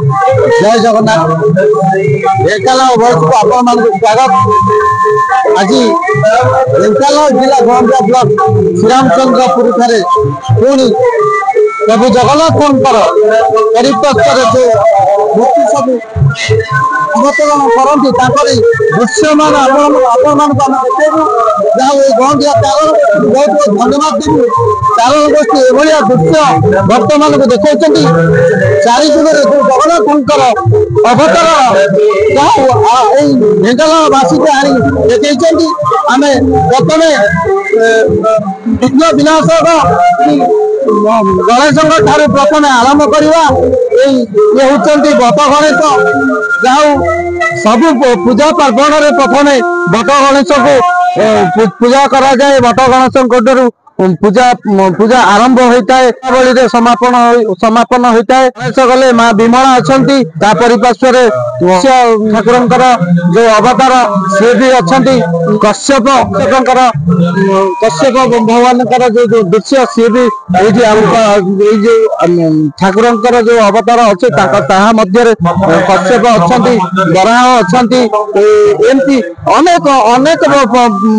जय जगन्नाथ ढेंकानाल भॉइस को आपण मान स्वागत। आज ढेंकानाल जिला गंजा ब्लॉक श्रीरामचंद्रपुर ठारे पुणी प्रभु जगन्नाथ परिप्रेक्षर जो मूर्ति सब अवतरण करती दृश्य मान गंजा बहुत बहुत धन्यवाद देवी चारण गोष्ठी एभलिया दृश्य भक्त मान को देखा चारि जुगे जगन्नाथ अवतार ढेंकानालवासी को आनी देखते आम प्रथम विघ्न विनाशक गणेश ठार प्रथम आरंभ करवा ये होती बट गणेश जहाँ सब पूजा पार्वण में प्रथम बट गणेश को पूजा करा जाए बट गणेश पूजा पूजा आरंभ होता है दीपावली समापन होता है। गणेश गले माँ विमला अच्छा परिपार्श्वर ठाकुर जो अवतार सी भी अच्छा कश्यप भगवान जो दृश्य सी भी जो ठाकुर जो अवतार अच्छे कश्यप अच्छा बराह अच्छा एमती अनेक अनेक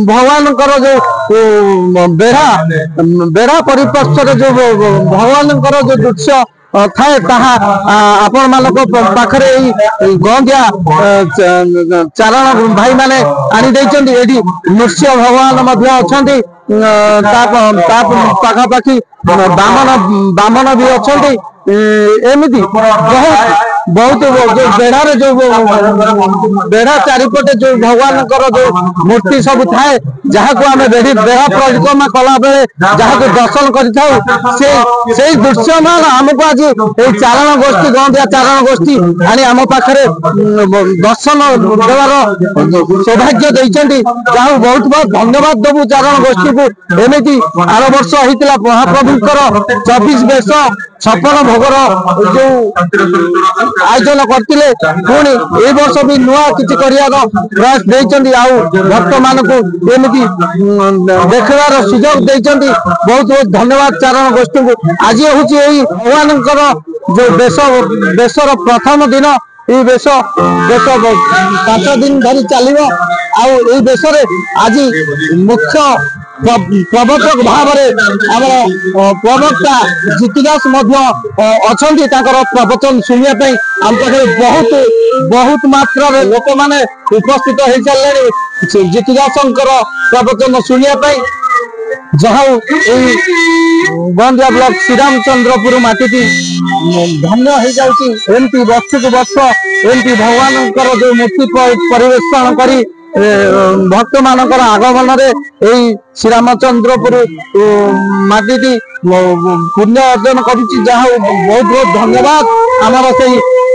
भगवान जो बेढ़ा परिप्रेक्षर जो भगवान जो दृश्य थाए आपण मानक पाखरे गंदिया चारण भाई माने आनी देइचंदी एडी नृसिंह भगवान अच्छा पाखापाखि बामन भी अच्छा एमती बहुत जो बेढ़ार जो बेढ़ा चारिपटे जो भगवान जो मूर्ति सब थाए जहाँ को आम बेढ़ा परिक्रमा कला बेले जहाँ को दर्शन कर दृश्य मान आमको आज चारण गोष्ठी गंदिया चारण गोष्ठी आनी आम पाखे दर्शन देवार सौभाग्य देइचंदी जहाँ बहुत बहुत धन्यवाद देवु चारण गोष्ठी को। एमती आर वर्ष होता महाप्रभुंकर 24 बेश 56 भोगर जो आयोजन करते पुणी ए वर्ष भी नुआ किसी प्रयास देइचंदी आउ भक्त मान को एमती देखार सुजोग देइचंदी बहुत बहुत धन्यवाद चारण गोष्ठी को। आज हूँ भगवान जो बेशर प्रथम दिन ये बेश 5 दिन धरी चलो आई बेश आज मुख्य प्रवर्तक भाव आम प्रवक्ता जीतिदास अच्छा प्रवचन शुणा आम पाखे बहुत बहुत मात्रा लोक मैंने उपस्थित हो सारे जीतिदास प्रवचन शुणा जहाँ गंजा ब्लॉक श्रीरामचंद्रपुर माटी धन्य हो जाती वर्ष को वर्ष एमती भगवान जो मूर्ति परिवेषण कर भक्त मानकर आगमन में श्रीरामचंद्रपुर माटी पुण्य अर्जन कर बहुत बहुत धन्यवाद आमर से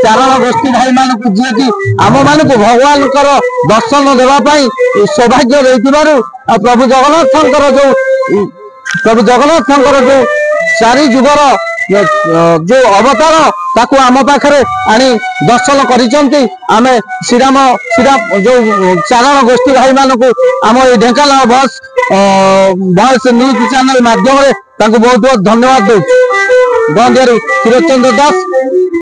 चारण गोष्ठी भाई मान को जी कि आम मान को भगवान दर्शन देवाई सौभाग्य देथिबारु प्रभु जगन्नाथ जो चारि जुगर जो अवतार ताकू आम पाखे आनी दर्शन करिसेंती आमे श्रीराम जो चारण गोष्ठी भाई मान को आम ढेंकानाल भॉइस न्यूज चैनल माध्यम बहुत बहुत धन्यवाद दूँ। गंदियारू क्षीरचंद्र दास।